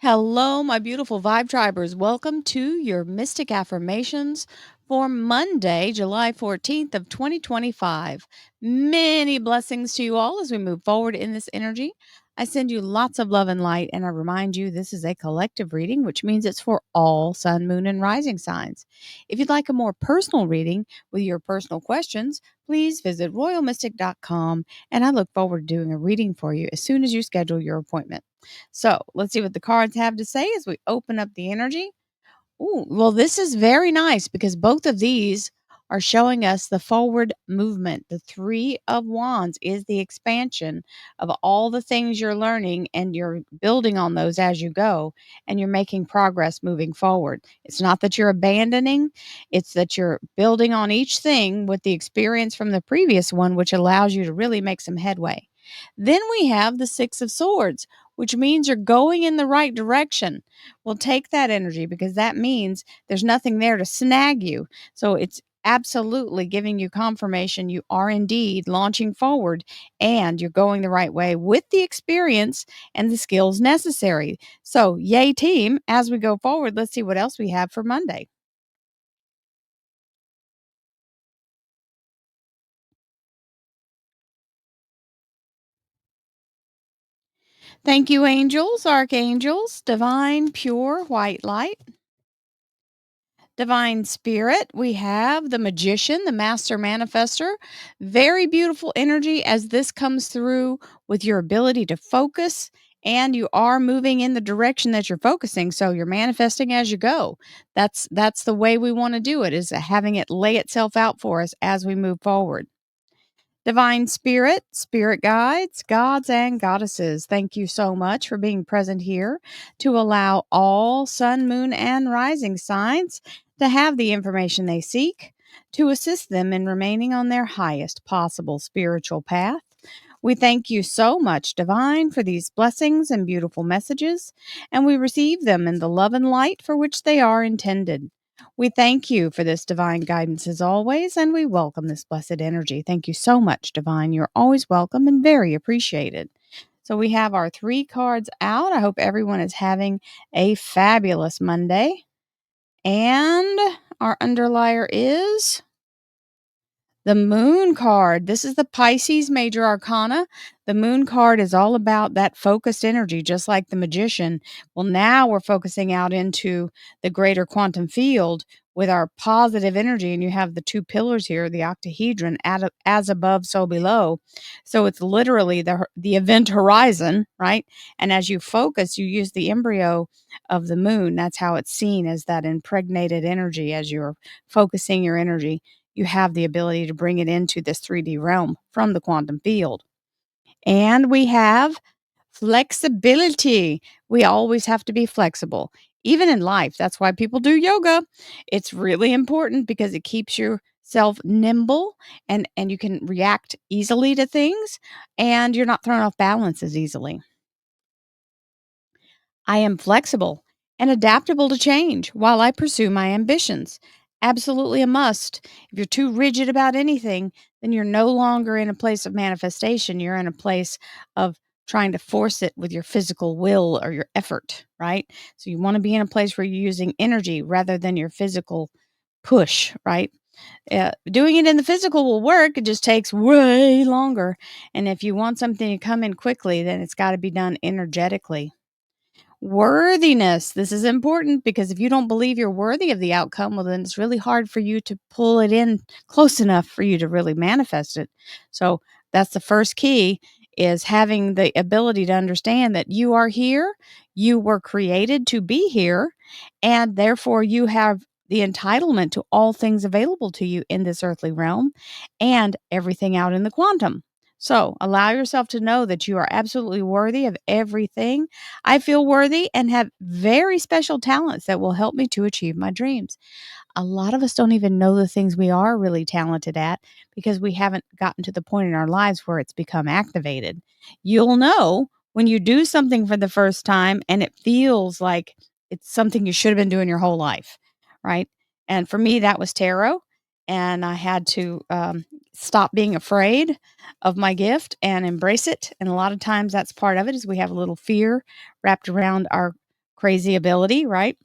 Hello, my beautiful Vibe Tribers. Welcome to your Mystic Affirmations for Monday, July 14th of 2025. Many blessings to you all as we move forward in this energy. I send you lots of love and light, and I remind you this is a collective reading, which means it's for all sun, moon, and rising signs. If you'd like a more personal reading with your personal questions, please visit royalmystic.com, and I look forward to doing a reading for you as soon as you schedule your appointment. So let's see what the cards have to say as we open up the energy. Ooh, well, this is very nice because both of these are showing us the forward movement. The Three of Wands is the expansion of all the things you're learning, and you're building on those as you go, and you're making progress moving forward. It's not that you're abandoning, it's that you're building on each thing with the experience from the previous one, which allows you to really make some headway. Then we have the Six of Swords, which means you're going in the right direction. Well, take that energy because that means there's nothing there to snag you. So it's absolutely giving you confirmation you are indeed launching forward and you're going the right way with the experience and the skills necessary. So, yay, team. As we go forward, let's see what else we have for Monday. Thank you, angels, archangels, divine, pure, white light. Divine Spirit, we have the Magician, the Master Manifester. Very beautiful energy as this comes through with your ability to focus, and you are moving in the direction that you're focusing. So you're manifesting as you go. That's the way we want to do it, is having it lay itself out for us as we move forward. Divine Spirit, Spirit Guides, Gods and Goddesses, thank you so much for being present here to allow all sun, moon, and rising signs to have the information they seek to assist them in remaining on their highest possible spiritual path. We thank you so much, Divine, for these blessings and beautiful messages, and we receive them in the love and light for which they are intended. We thank you for this divine guidance as always, and we welcome this blessed energy. Thank you so much, Divine. You're always welcome and very appreciated. So we have our three cards out. I hope everyone is having a fabulous Monday. And our underlier is the Moon card. This is the Pisces Major Arcana. The Moon card is all about that focused energy, just like the Magician. Well, now we're focusing out into the greater quantum field with our positive energy. And you have the two pillars here, the octahedron, as above, so below. So it's literally the event horizon, right? And as you focus, you use the embryo of the moon. That's how it's seen, as that impregnated energy. As you're focusing your energy, you have the ability to bring it into this 3D realm from the quantum field. And we have flexibility. We always have to be flexible, even in life. That's why people do yoga. It's really important because it keeps yourself nimble, and you can react easily to things, and you're not thrown off balance as easily. I am flexible and adaptable to change while I pursue my ambitions. Absolutely a must. If you're too rigid about anything, then you're no longer in a place of manifestation. You're in a place of trying to force it with your physical will or your effort, right? So you want to be in a place where you're using energy rather than your physical push, right? Doing it in the physical will work. It just takes way longer. And if you want something to come in quickly, then it's got to be done energetically. Worthiness. This is important because if you don't believe you're worthy of the outcome, well, then it's really hard for you to pull it in close enough for you to really manifest it. So that's the first key, is having the ability to understand that you are here, you were created to be here, and therefore you have the entitlement to all things available to you in this earthly realm and everything out in the quantum. So allow yourself to know that you are absolutely worthy of everything. I feel worthy and have very special talents that will help me to achieve my dreams. A lot of us don't even know the things we are really talented at because we haven't gotten to the point in our lives where it's become activated. You'll know when you do something for the first time and it feels like it's something you should have been doing your whole life, right? And for me, that was tarot. And I had to stop being afraid of my gift and embrace it. And a lot of times that's part of it, is we have a little fear wrapped around our crazy ability, right?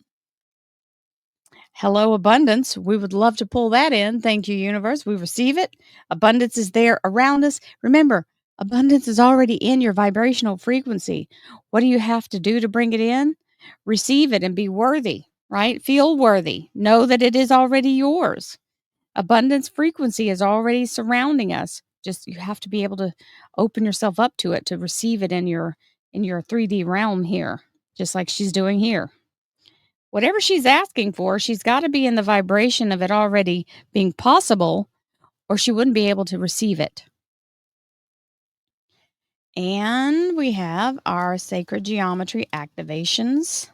Hello, abundance. We would love to pull that in. Thank you, universe. We receive it. Abundance is there around us. Remember, abundance is already in your vibrational frequency. What do you have to do to bring it in? Receive it and be worthy, right? Feel worthy. Know that it is already yours. Abundance frequency is already surrounding us. Just you have to be able to open yourself up to it to receive it in your 3D realm here, just like she's doing here. Whatever she's asking for, she's got to be in the vibration of it already being possible, or she wouldn't be able to receive it. And we have our sacred geometry activations.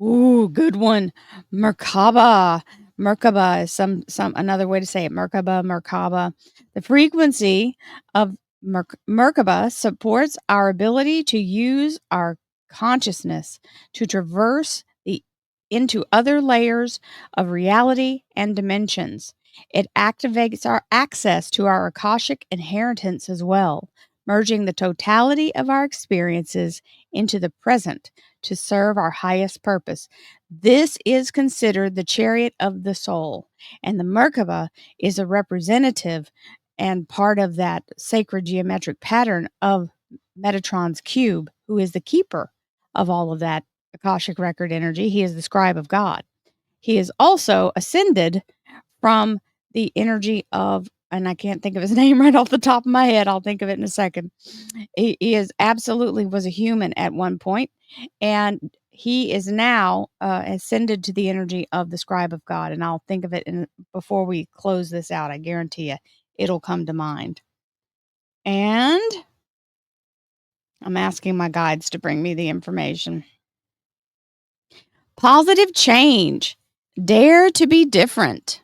Ooh, good one. Merkaba. Merkaba is some another way to say it. Merkaba, Merkaba. The frequency of Merkaba supports our ability to use our consciousness to traverse the into other layers of reality and dimensions. It activates our access to our Akashic inheritance as well, merging the totality of our experiences into the present to serve our highest purpose. This is considered the chariot of the soul, and the Merkaba is a representative and part of that sacred geometric pattern of Metatron's cube, who is the keeper of all of that Akashic record energy. He is the scribe of God. He is also ascended from the energy of, and I can't think of his name right off the top of my head. I'll think of it in a second. He is absolutely was a human at one point, and he is now ascended to the energy of the scribe of God. And I'll think of it before we close this out. I guarantee you, it'll come to mind. And I'm asking my guides to bring me the information. Positive change. Dare to be different.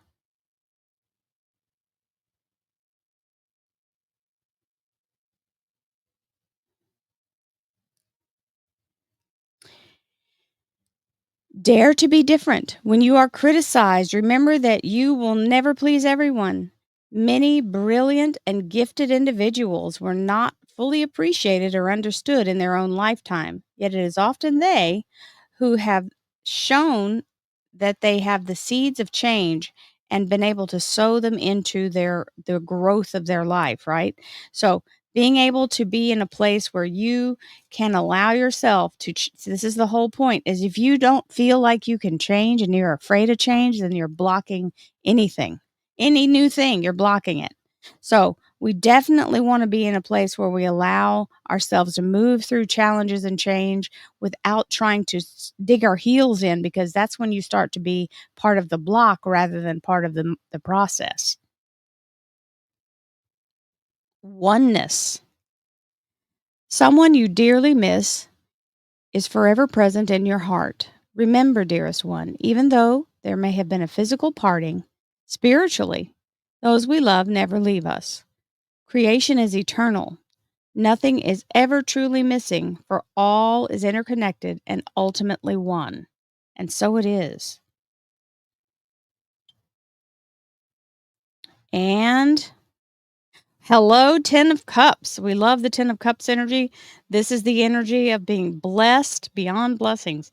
Dare to be different. When you are criticized, remember that you will never please everyone. Many brilliant and gifted individuals were not fully appreciated or understood in their own lifetime, yet it is often they who have shown that they have the seeds of change and been able to sow them into the growth of their life, right? So being able to be in a place where you can allow yourself to this is the whole point, is if you don't feel like you can change and you're afraid of change, then you're blocking anything. Any new thing, you're blocking it. So we definitely want to be in a place where we allow ourselves to move through challenges and change without trying to dig our heels in, because that's when you start to be part of the block rather than part of the process. Oneness. Someone you dearly miss is forever present in your heart. Remember, dearest one, even though there may have been a physical parting, spiritually, those we love never leave us. Creation is eternal. Nothing is ever truly missing, for all is interconnected and ultimately one. And so it is. And hello, Ten of Cups. We love the Ten of Cups energy. This is the energy of being blessed beyond blessings.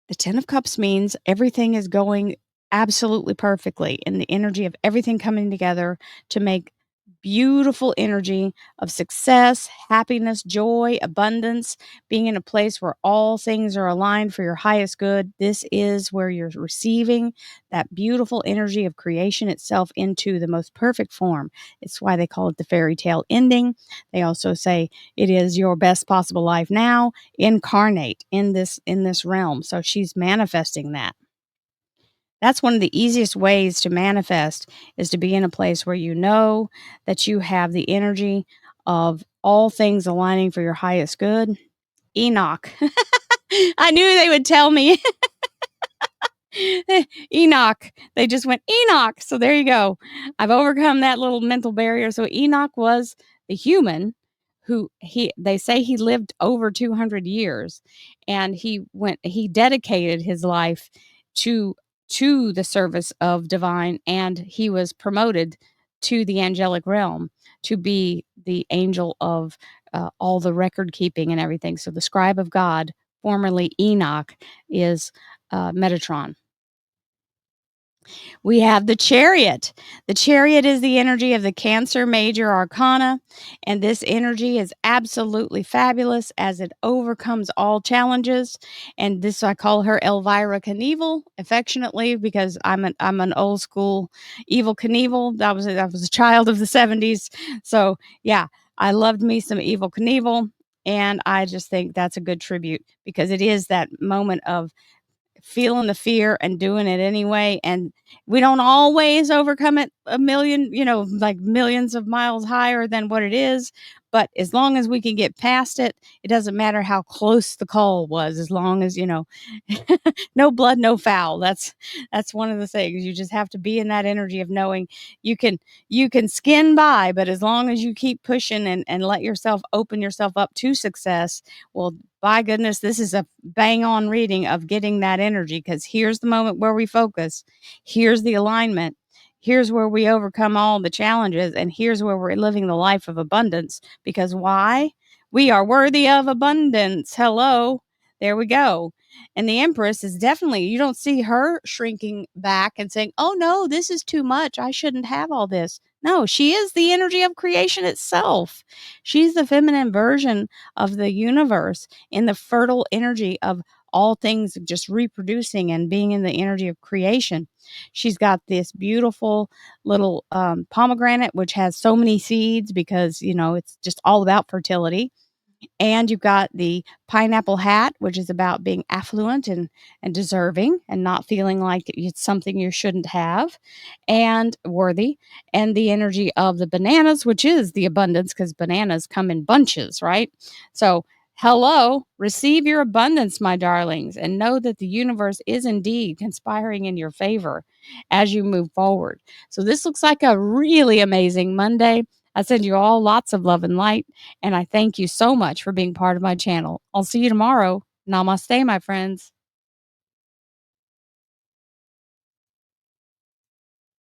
The Ten of Cups means everything is going absolutely perfectly, and the energy of everything coming together to make beautiful energy of success, happiness, joy, abundance, being in a place where all things are aligned for your highest good. This is where you're receiving that beautiful energy of creation itself into the most perfect form. It's why they call it the fairy tale ending. They also say it is your best possible life now, incarnate in this realm. So she's manifesting that. That's one of the easiest ways to manifest, is to be in a place where you know that you have the energy of all things aligning for your highest good. Enoch. I knew they would tell me. Enoch. They just went Enoch. So there you go. I've overcome that little mental barrier. So Enoch was the human who they say he lived over 200 years, and he dedicated his life to the service of divine, and he was promoted to the angelic realm to be the angel of all the record keeping and everything. So the scribe of God formerly Enoch, is Metatron. We have the Chariot. The Chariot is the energy of the Cancer major arcana, and this energy is absolutely fabulous as it overcomes all challenges. And this I call her Elvira Knievel affectionately because I'm an old school evil Knievel. I was a child of the 70s. So, yeah, I loved me some evil Knievel. And I just think that's a good tribute because it is that moment of feeling the fear and doing it anyway. And we don't always overcome it a million, like millions of miles higher than what it is. But as long as we can get past it, it doesn't matter how close the call was, as long as, no blood, no foul. That's one of the things. You just have to be in that energy of knowing you can you can skin by, but as long as you keep pushing and let yourself open yourself up to success, well, by goodness, this is a bang on reading of getting that energy because here's the moment where we focus. Here's the alignment. Here's where we overcome all the challenges. And here's where we're living the life of abundance. Because why? We are worthy of abundance. Hello. There we go. And the Empress is definitely, you don't see her shrinking back and saying, oh no, this is too much. I shouldn't have all this. No, she is the energy of creation itself. She's the feminine version of the universe in the fertile energy of all things just reproducing and being in the energy of creation. She's got this beautiful little pomegranate, which has so many seeds because, it's just all about fertility. And you've got the pineapple hat, which is about being affluent and deserving and not feeling like it's something you shouldn't have and worthy. And the energy of the bananas, which is the abundance because bananas come in bunches, right? So, hello, receive your abundance, my darlings, and know that the universe is indeed conspiring in your favor as you move forward. So, this looks like a really amazing Monday. I send you all lots of love and light. And I thank you so much for being part of my channel. I'll see you tomorrow. Namaste, my friends.